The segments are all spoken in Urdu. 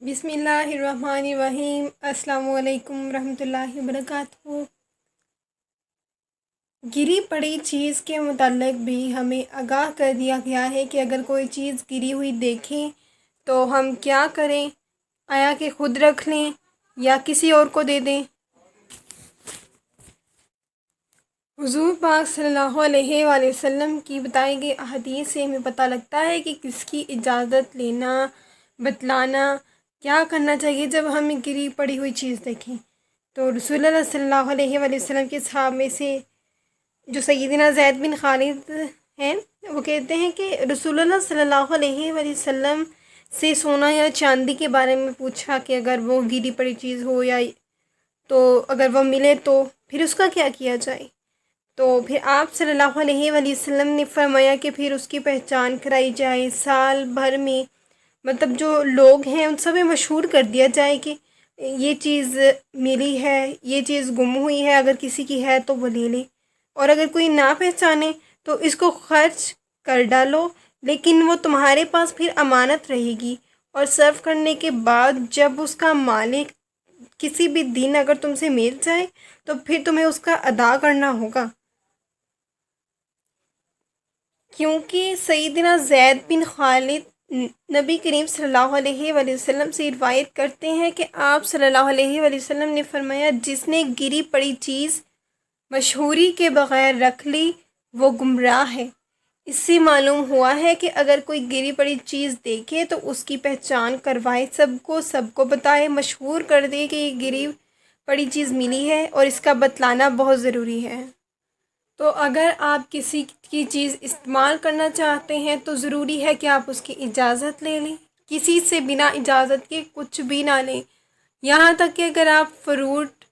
بسم اللہ الرحمن الرحیم۔ السلام علیکم ورحمۃ اللہ وبرکاتہ۔ گری پڑی چیز کے متعلق بھی ہمیں آگاہ کر دیا گیا ہے کہ اگر کوئی چیز گری ہوئی دیکھیں تو ہم کیا کریں، آیا کہ خود رکھ لیں یا کسی اور کو دے دیں۔ حضور پاک صلی اللہ علیہ وآلہ وسلم کی بتائی گئی احادیث سے ہمیں پتہ لگتا ہے کہ کس کی اجازت لینا، بتلانا، کیا کرنا چاہیے جب ہمیں گری پڑی ہوئی چیز دیکھیں۔ تو رسول اللہ صلی اللہ علیہ وآلہ وسلم کے صحابہ میں سے جو سیدنا زید بن خالد ہیں، وہ کہتے ہیں کہ رسول اللہ صلی اللہ علیہ وآلہ وسلم سے سونا یا چاندی کے بارے میں پوچھا کہ اگر وہ گری پڑی چیز ہو یا تو اگر وہ ملے تو پھر اس کا کیا کیا جائے۔ تو پھر آپ صلی اللہ علیہ وآلہ وسلم نے فرمایا کہ پھر اس کی پہچان کرائی جائے، سال بھر میں مطلب جو لوگ ہیں ان سب میں مشہور کر دیا جائے کہ یہ چیز ملی ہے، یہ چیز گم ہوئی ہے، اگر کسی کی ہے تو وہ لے لے، اور اگر کوئی نہ پہچانے تو اس کو خرچ کر ڈالو، لیکن وہ تمہارے پاس پھر امانت رہے گی، اور صرف کرنے کے بعد جب اس کا مالک کسی بھی دن اگر تم سے مل جائے تو پھر تمہیں اس کا ادا کرنا ہوگا۔ کیونکہ سیدنا زید بن خالد نبی کریم صلی اللہ علیہ وآلہ وسلم سے روایت کرتے ہیں کہ آپ صلی اللہ علیہ وآلہ وسلم نے فرمایا، جس نے گری پڑی چیز مشہوری کے بغیر رکھ لی وہ گمراہ ہے۔ اس سے معلوم ہوا ہے کہ اگر کوئی گری پڑی چیز دیکھے تو اس کی پہچان کروائے، سب کو بتائے، مشہور کر دے کہ یہ گری پڑی چیز ملی ہے اور اس کا بتلانا بہت ضروری ہے۔ تو اگر آپ کسی کی چیز استعمال کرنا چاہتے ہیں تو ضروری ہے کہ آپ اس کی اجازت لے لیں، کسی سے بنا اجازت کے کچھ بھی نہ لیں۔ یہاں تک کہ اگر آپ فروٹ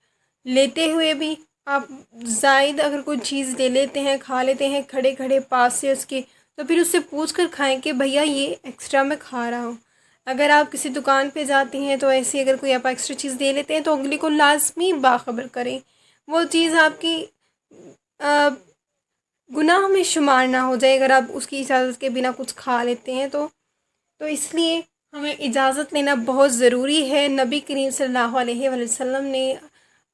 لیتے ہوئے بھی آپ زائد اگر کوئی چیز لے لیتے ہیں، کھا لیتے ہیں کھڑے کھڑے پاس سے اس کے، تو پھر اس سے پوچھ کر کھائیں کہ بھیا یہ ایکسٹرا میں کھا رہا ہوں۔ اگر آپ کسی دکان پہ جاتے ہیں تو ایسی اگر کوئی آپ ایکسٹرا چیز دے لیتے ہیں تو اگلی کو لازمی باخبر کریں، وہ چیز آپ کی گناہ میں شمار نہ ہو جائے اگر آپ اس کی اجازت کے بنا کچھ کھا لیتے ہیں تو اس لیے ہمیں اجازت لینا بہت ضروری ہے۔ نبی کریم صلی اللہ علیہ وآلہ وسلم نے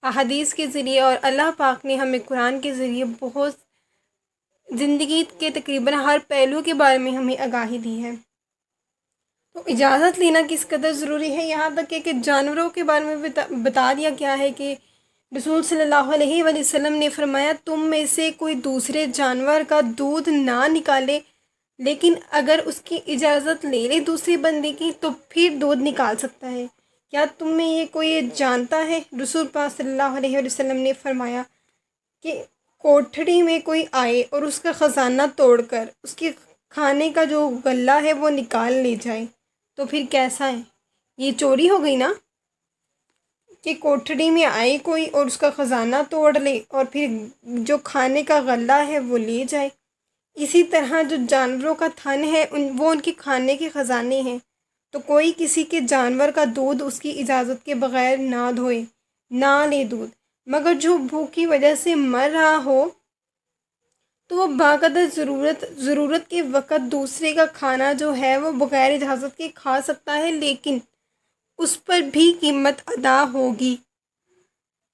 احادیث کے ذریعے اور اللہ پاک نے ہمیں قرآن کے ذریعے بہت زندگی کے تقریباً ہر پہلو کے بارے میں ہمیں آگاہی دی ہے۔ تو اجازت لینا کس قدر ضروری ہے، یہاں تک کہ جانوروں کے بارے میں بتا دیا گیا ہے کہ رسول صلی اللہ علیہ وآلہ وسلم نے فرمایا، تم میں سے کوئی دوسرے جانور کا دودھ نہ نکالے، لیکن اگر اس کی اجازت لے لے دوسری بندے کی تو پھر دودھ نکال سکتا ہے۔ کیا تم میں یہ کوئی جانتا ہے؟ رسول پاک صلی اللہ علیہ وآلہ وسلم نے فرمایا کہ کوٹھڑی میں کوئی آئے اور اس کا خزانہ توڑ کر اس کے کھانے کا جو غلہ ہے وہ نکال لے جائے تو پھر کیسا ہے؟ یہ چوری ہو گئی نا، کہ کوٹھڑی میں آئے کوئی اور اس کا خزانہ توڑ لے اور پھر جو کھانے کا غلہ ہے وہ لے جائے۔ اسی طرح جو جانوروں کا تھن ہے وہ ان کے کھانے کے خزانے ہیں، تو کوئی کسی کے جانور کا دودھ اس کی اجازت کے بغیر نہ دھوئے، نہ لے دودھ، مگر جو بھوک کی وجہ سے مر رہا ہو تو وہ باقدر ضرورت کے وقت دوسرے کا کھانا جو ہے وہ بغیر اجازت کے کھا سکتا ہے، لیکن اس پر بھی قیمت ادا ہوگی۔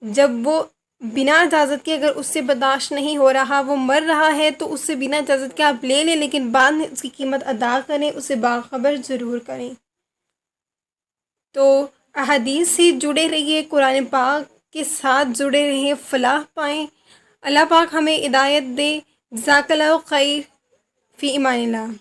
جب وہ بنا اجازت کے اگر اس سے برداشت نہیں ہو رہا، وہ مر رہا ہے، تو اس سے بنا اجازت کے آپ لے لیں، لیکن بعد میں اس کی قیمت ادا کریں، اسے باخبر ضرور کریں۔ تو احادیث سے جڑے رہیے، قرآن پاک کے ساتھ جڑے رہیں، فلاح پائیں۔ اللہ پاک ہمیں ہدایت دے۔ جزاک اللہ خیر، فی امان اللہ۔